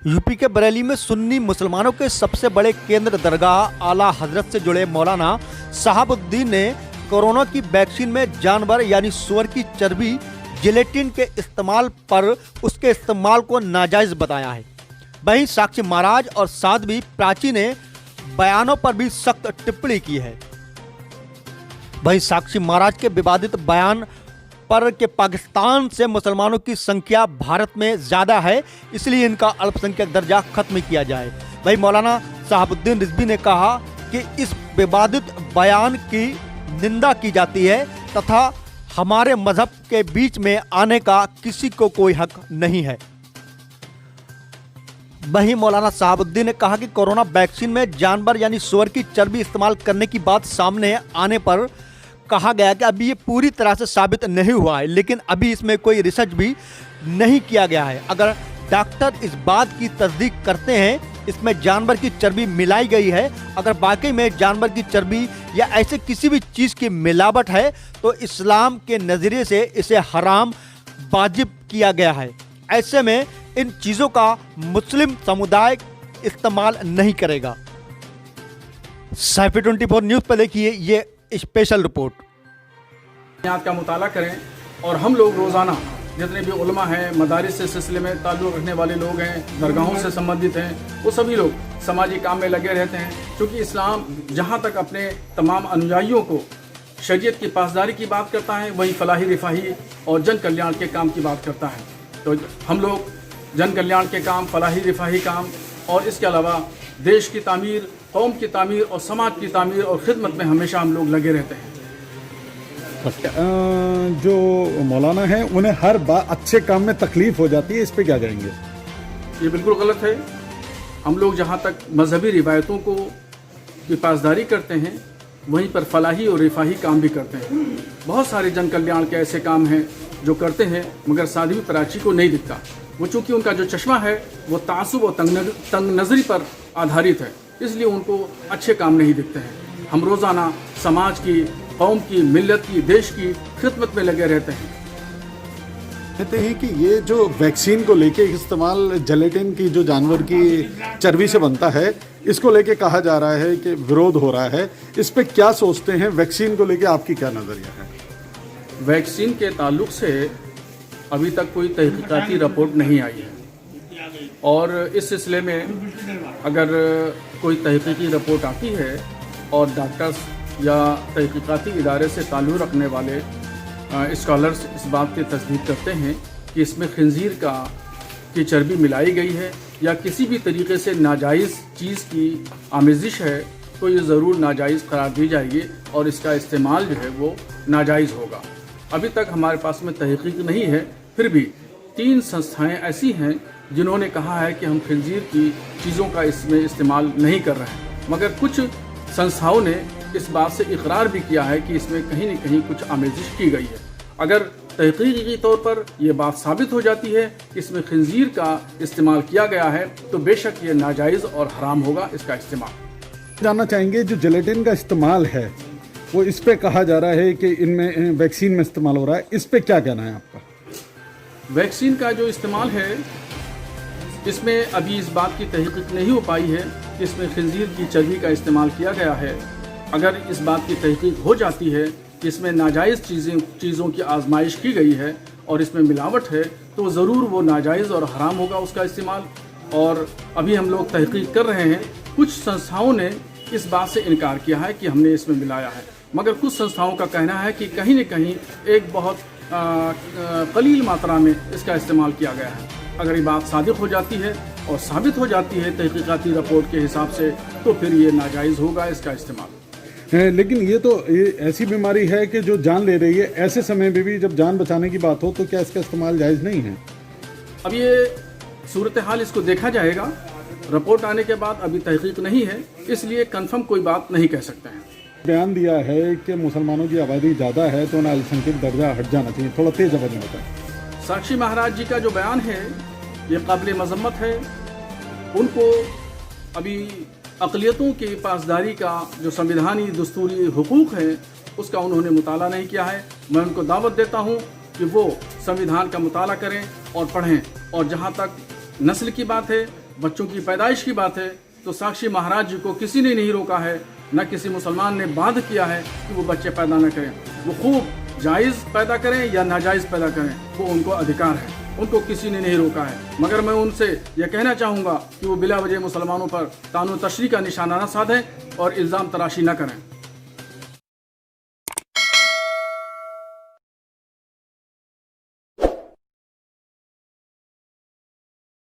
UP के बरेली में सुन्नी मुसलमानों के सबसे बड़े केंद्र दरगाह आला हजरत से जुड़े मौलाना शहाबुद्दीन ने कोरोना की वैक्सीन में जानवर यानी सुअर की चर्बी जिलेटिन के इस्तेमाल पर उसके इस्तेमाल को नाजायज बताया है। वहीं साक्षी महाराज और साध्वी प्राची ने बयानों पर भी सख्त टिप्पणी की है। वहीं साक्षी महाराज के विवादित बयान पर कि पाकिस्तान से मुसलमानों की संख्या भारत में ज़्यादा है, इसलिए इनका अल्पसंख्यक दर्जा खत्म किया जाए। वहीं मौलाना शहाबुद्दीन रिजवी ने कहा कि इस विवादित बयान की निंदा की जाती है तथा हमारे मजहब के बीच में आने का किसी को कोई हक नहीं है। वहीं मौलाना शहाबुद्दीन ने कहा कि कोरोना वैक्सीन में जानवर यानी सुअर की चर्बी इस्तेमाल करने की बात सामने आने पर कहा गया कि अभी ये पूरी तरह से साबित नहीं हुआ है, लेकिन अभी इसमें कोई रिसर्च भी नहीं किया गया है। अगर डॉक्टर इस बात की तस्दीक करते हैं इसमें जानवर की चर्बी मिलाई गई है, अगर वाकई में जानवर की चर्बी या ऐसे किसी भी चीज़ की मिलावट है तो इस्लाम के नज़रिए से इसे हराम वाजिब किया गया है। ऐसे में इन चीज़ों का मुस्लिम समुदाय इस्तेमाल नहीं करेगा। साइफी 24 न्यूज़ पर देखिए ये स्पेशल रिपोर्ट। आयात का मुताला करें और हम लोग रोज़ाना जितने भी उलमा हैं, मदारिस से सिलसिले में ताल्लुक़ रखने वाले लोग हैं, दरगाहों से संबंधित हैं, वो सभी लोग समाजी काम में लगे रहते हैं। क्योंकि इस्लाम जहाँ तक अपने तमाम अनुयायियों को शरीयत की पासदारी की बात करता है, वहीं फलाही रिफाही और जन कल्याण के काम की बात करता है। तो हम लोग जन कल्याण के काम, फलाही रिफाही काम और इसके अलावा देश की तामीर, कौम की तामीर और समाज की तामीर और खिदमत में हमेशा हम लोग लगे रहते हैं। जो मौलाना हैं उन्हें हर बार अच्छे काम में तकलीफ हो जाती है, इस पे क्या करेंगे? ये बिल्कुल गलत है। हम लोग जहाँ तक मजहबी रिवायतों को की पासदारी करते हैं, वहीं पर फलाही और रिफाही काम भी करते हैं। बहुत सारे जन कल्याण के ऐसे काम हैं जो करते हैं, मगर साध्वी प्राची को नहीं दिखता। वो चूँकि उनका जो चश्मा है वो तासुब और तंग नज़री पर आधारित है, इसलिए उनको अच्छे काम नहीं दिखते हैं। हम रोज़ाना समाज की, कौम की, मिल्लत की, देश की खिदमत में लगे रहते हैं। कहते हैं कि ये जो वैक्सीन को लेके इस्तेमाल जिलेटिन की जो जानवर की चर्बी से बनता है, इसको लेके कहा जा रहा है कि विरोध हो रहा है। इस पे क्या सोचते हैं? वैक्सीन को लेके आपकी क्या नज़रिया है? वैक्सीन के ताल्लुक से अभी तक कोई तहकीकाती रिपोर्ट नहीं आई है और इस सिलसिले में अगर कोई तहकीकी रिपोर्ट आती है और डॉक्टर्स या तहकीकाती इदारे से ताल्लुक़ रखने वाले स्कॉलर्स इस बात की तस्दीक करते हैं कि इसमें खंजीर की चर्बी मिलाई गई है या किसी भी तरीके से नाजायज़ चीज़ की आमेजिश है, तो ये ज़रूर नाजायज़ करार दी जाएगी और इसका इस्तेमाल जो है वो नाजायज़ होगा। अभी तक हमारे पास में तहकीक नहीं है, फिर भी 3 संस्थाएं ऐसी हैं जिन्होंने कहा है कि हम खंजीर की चीज़ों का इसमें इस्तेमाल नहीं कर रहे हैं, मगर कुछ संस्थाओं ने इस बात से इकरार भी किया है कि इसमें कहीं न कहीं कुछ आमेजिश की गई है। अगर तहकीकी तौर पर यह बात साबित हो जाती है कि इसमें खंजीर का इस्तेमाल किया गया है, तो बेशक ये नाजायज़ और हराम होगा इसका इस्तेमाल। जानना चाहेंगे जो जिलेटिन का इस्तेमाल है वो इस पे कहा जा रहा है कि इनमें वैक्सीन में इस्तेमाल हो रहा है, इस पे क्या कहना है आपका? वैक्सीन का जो इस्तेमाल है इसमें अभी इस बात की तहकीक नहीं हो पाई है कि इसमें खंजीर की चर्बी का इस्तेमाल किया गया है। अगर इस बात की तहकीक हो जाती है कि इसमें नाजायज़ चीज़ों की आजमाइश की गई है और इसमें मिलावट है, तो ज़रूर वो नाजायज़ और हराम होगा उसका इस्तेमाल। और अभी हम लोग तहकीक कर रहे हैं। कुछ संस्थाओं ने इस बात से इनकार किया है कि हमने इसमें मिलाया है, मगर कुछ संस्थाओं का कहना है कि कहीं न कहीं एक बहुत कलील मात्रा में इसका इस्तेमाल किया गया है। अगर ये बात साबित हो जाती है और साबित हो जाती है तहकीकाती रिपोर्ट के हिसाब से, तो फिर ये नाजायज़ होगा इसका इस्तेमाल। लेकिन ये ऐसी बीमारी है कि जो जान ले रही है, ऐसे समय में भी जब जान बचाने की बात हो तो क्या इसका इस्तेमाल जायज़ नहीं है? अब ये सूरत हाल इसको देखा जाएगा, रिपोर्ट आने के बाद अभी तहकीक नहीं है, इसलिए कंफर्म कोई बात नहीं कह सकते हैं। बयान दिया है कि मुसलमानों की आबादी ज़्यादा है तो उन्हें अल्पसंख्यक दर्जा हट जाना चाहिए। थोड़ा तेज आवाज़ में बताएं। साक्षी महाराज जी का जो बयान है ये काबिल मजम्मत है। उनको अभी अक़लियतों की पासदारी का जो संविधानी दस्तूरी हुकूक है उसका उन्होंने मुताला नहीं किया है। मैं उनको दावत देता हूँ कि वो संविधान का मुताला करें और पढ़ें। और जहाँ तक नस्ल की बात है, बच्चों की पैदाइश की बात है तो साक्षी महाराज जी को किसी ने नहीं रोका है, न किसी मुसलमान ने बाध्य किया है कि वो बच्चे पैदा न करें। वो खूब जायज़ पैदा करें या नाजायज़ पैदा करें, वो उनको अधिकार है, उनको किसी ने नहीं रोका है। मगर मैं उनसे यह कहना चाहूँगा कि वो बिला वजह मुसलमानों पर तानो तशरी का निशाना न साधें और इल्ज़ाम तराशी न करें।